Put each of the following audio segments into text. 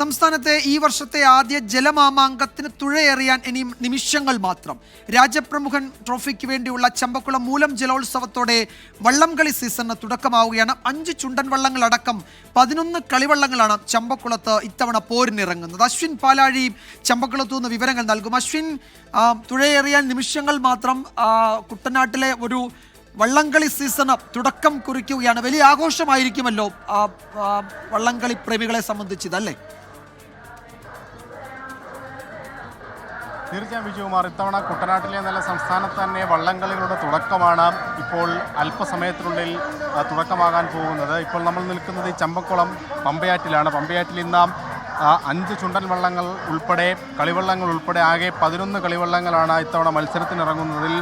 സംസ്ഥാനത്തെ ഈ വർഷത്തെ ആദ്യ ജലമാമാങ്കത്തിന് തുഴയെറിയാൻ ഇനി നിമിഷങ്ങൾ മാത്രം. രാജപ്രമുഖൻ ട്രോഫിക്ക് വേണ്ടിയുള്ള ചമ്പക്കുളം മൂലം ജലോത്സവത്തോടെ വള്ളംകളി സീസണിന് തുടക്കമാവുകയാണ്. 5 ചുണ്ടൻ വള്ളങ്ങളടക്കം 11 കളിവള്ളങ്ങളാണ് ചമ്പക്കുളത്ത് ഇത്തവണ പോരിനിറങ്ങുന്നത്. അശ്വിൻ പാലാഴി ചമ്പക്കുളത്തു നിന്ന് വിവരങ്ങൾ നൽകും. അശ്വിൻ, തുഴയെറിയാൻ നിമിഷങ്ങൾ മാത്രം. കുട്ടനാട്ടിലെ ഒരു വള്ളംകളി സീസണ് തുടക്കം കുറിക്കുകയാണ്. വലിയ ആഘോഷമായിരിക്കുമല്ലോ വള്ളംകളി പ്രേമികളെ സംബന്ധിച്ചതല്ലേ? തീർച്ചയായും വിജയകുമാർ, ഇത്തവണ കുട്ടനാട്ടിലെ നല്ല സംസ്ഥാനത്ത് തന്നെ വള്ളംകളികളുടെ തുടക്കമാണ് ഇപ്പോൾ അല്പസമയത്തിനുള്ളിൽ തുടക്കമാകാൻ പോകുന്നത്. ഇപ്പോൾ നമ്മൾ നിൽക്കുന്നത് ഈ ചമ്പക്കുളം പമ്പയാറ്റിലാണ്. പമ്പയാറ്റിൽ ഇന്ന് 5 ചുണ്ടൻ വള്ളങ്ങൾ ഉൾപ്പെടെ കളിവള്ളങ്ങൾ ഉൾപ്പെടെ ആകെ 11 കളിവള്ളങ്ങളാണ് ഇത്തവണ മത്സരത്തിനിറങ്ങുന്നതിൽ.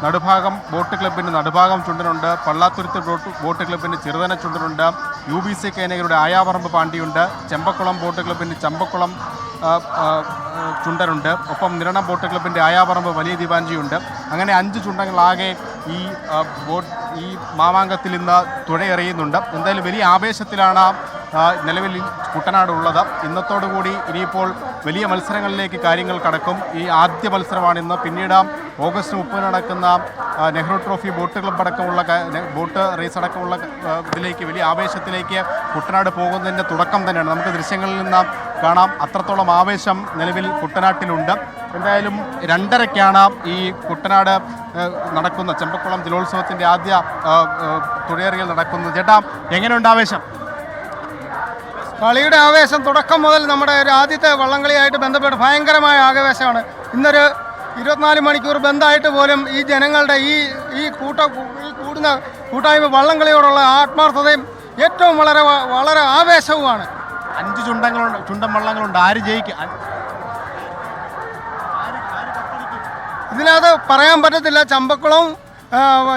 നടുഭാഗം ബോട്ട് ക്ലബിന് നടുഭാഗം ചുണ്ടനുണ്ട്, പള്ളാത്തുരുത്ത് ബോട്ട് ക്ലബിന് ചെറുതന ചുണ്ടനുണ്ട്, UBC കൈനകരുടെ ആയാപറമ്പ് പാണ്ടിയുണ്ട്, ചെമ്പക്കുളം ബോട്ട് ക്ലബിന് ചമ്പക്കുളം ചുണ്ടനുണ്ട്, ഒപ്പം നിരണം ബോട്ട് ക്ലബിൻ്റെ ആയാപറമ്പ് വലിയ ദിവാഞ്ചിയുണ്ട്. അങ്ങനെ 5 ചുണ്ടങ്ങളാകെ ഈ മാമാങ്കത്തിൽ ഇന്ന് തുഴയെറിയുന്നുണ്ട്. എന്തായാലും വലിയ ആവേശത്തിലാണ് നിലവിൽ കുട്ടനാട് ഉള്ളത്. ഇന്നത്തോടുകൂടി ഇനിയിപ്പോൾ വലിയ മത്സരങ്ങളിലേക്ക് കാര്യങ്ങൾ കടക്കും. ഈ ആദ്യ മത്സരമാണ് ഇന്ന്. പിന്നീട് ഓഗസ്റ്റ് 30 നടക്കുന്ന നെഹ്റു ട്രോഫി ബോട്ട് ക്ലബ് അടക്കമുള്ള ബോട്ട് റേസ് അടക്കമുള്ള ഇതിലേക്ക് വലിയ ആവേശത്തിലേക്ക് കുട്ടനാട് പോകുന്നതിൻ്റെ തുടക്കം തന്നെയാണ്. നമുക്ക് ദൃശ്യങ്ങളിൽ നിന്ന് കാണാം, അത്രത്തോളം ആവേശം നിലവിൽ കുട്ടനാട്ടിലുണ്ട്. എന്തായാലും 2:30ക്കാണ് ഈ കുട്ടനാട് നടക്കുന്ന ചെമ്പക്കുളം ജലോത്സവത്തിൻ്റെ ആദ്യ തുഴയെറിയൽ നടക്കുന്നത്. ചേട്ടാ, എങ്ങനെയുണ്ട് ആവേശം? കളിയുടെ ആവേശം തുടക്കം മുതൽ നമ്മുടെ ഒരു ആദ്യത്തെ വള്ളംകളിയായിട്ട് ബന്ധപ്പെട്ട് ഭയങ്കരമായ ആവേശമാണ്. ഇന്നൊരു 24 മണിക്കൂർ ബന്ധമായിട്ട് പോലും ഈ ജനങ്ങളുടെ ഈ കൂടുന്ന കൂട്ടായ്മ വള്ളംകളിയോടുള്ള ആത്മാർത്ഥതയും ഏറ്റവും വളരെ ആവേശവുമാണ്. 5 ചുണ്ടൻ വള്ളങ്ങളുണ്ട്. ആര് ജയിക്കും? ഇതിനകത്ത് പറയാൻ പറ്റത്തില്ല.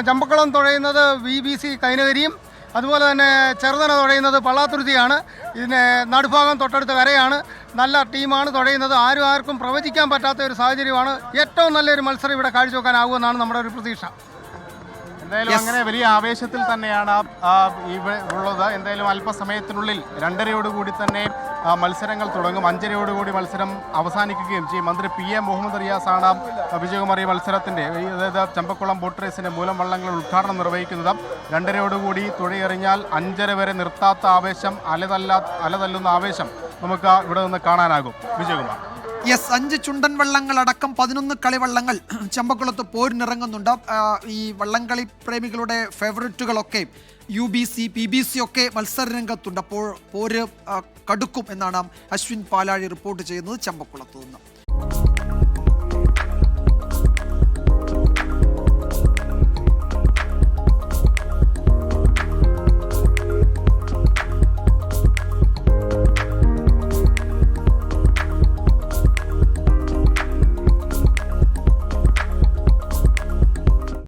ചമ്പക്കുളം തുഴയുന്നത് UBC കൈനകരിയും, അതുപോലെ തന്നെ ചെറുതന തുഴയുന്നത് പള്ളാത്തുരുത്തിയാണ്. ഇതിന് നടുഭാഗം തൊട്ടടുത്ത കരയാണ്. നല്ല ടീമാണ് തുഴയുന്നത്. ആർക്കും പ്രവചിക്കാൻ പറ്റാത്ത ഒരു സാഹചര്യമാണ്. ഏറ്റവും നല്ലൊരു മത്സരം ഇവിടെ കാഴ്ചവെക്കാനാകുമെന്നാണ് നമ്മുടെ ഒരു പ്രതീക്ഷ. എന്തായാലും അങ്ങനെ വലിയ ആവേശത്തിൽ തന്നെയാണ് ഇവിടെ ഉള്ളത്. എന്തായാലും അല്പസമയത്തിനുള്ളിൽ 2:30യോടുകൂടി തന്നെ മത്സരങ്ങൾ തുടങ്ങും. 5:30യോടുകൂടി മത്സരം അവസാനിക്കുകയും ചെയ്യും. മന്ത്രി PM മുഹമ്മദ് റിയാസാണ് വിജയകുമാർ ഈ മത്സരത്തിൻ്റെ, അതായത് ചമ്പക്കുളം ബോട്ട് റേസിൻ്റെ മൂലം വള്ളങ്ങളുടെ ഉദ്ഘാടനം നിർവഹിക്കുന്നത്. 2:30യോടുകൂടി തുഴയെറിഞ്ഞാൽ 5:30 വരെ നിർത്താത്ത ആവേശം, അലതല്ലുന്ന ആവേശം നമുക്ക് ഇവിടെ നിന്ന് കാണാനാകും. വിജയകുമാർ. 5 ചുണ്ടൻ വള്ളങ്ങളടക്കം 11 കളിവള്ളങ്ങൾ ചമ്പക്കുളത്ത് പോരിനിറങ്ങുന്നുണ്ട്. ഈ വള്ളംകളി പ്രേമികളുടെ ഫേവറേറ്റുകളൊക്കെ UBC PBC ഒക്കെ മത്സരരംഗത്തുണ്ട്. അപ്പോൾ പോര് കടുക്കും എന്നാണ് അശ്വിൻ പാലാഴി റിപ്പോർട്ട് ചെയ്യുന്നത് ചമ്പക്കുളത്ത് നിന്ന്.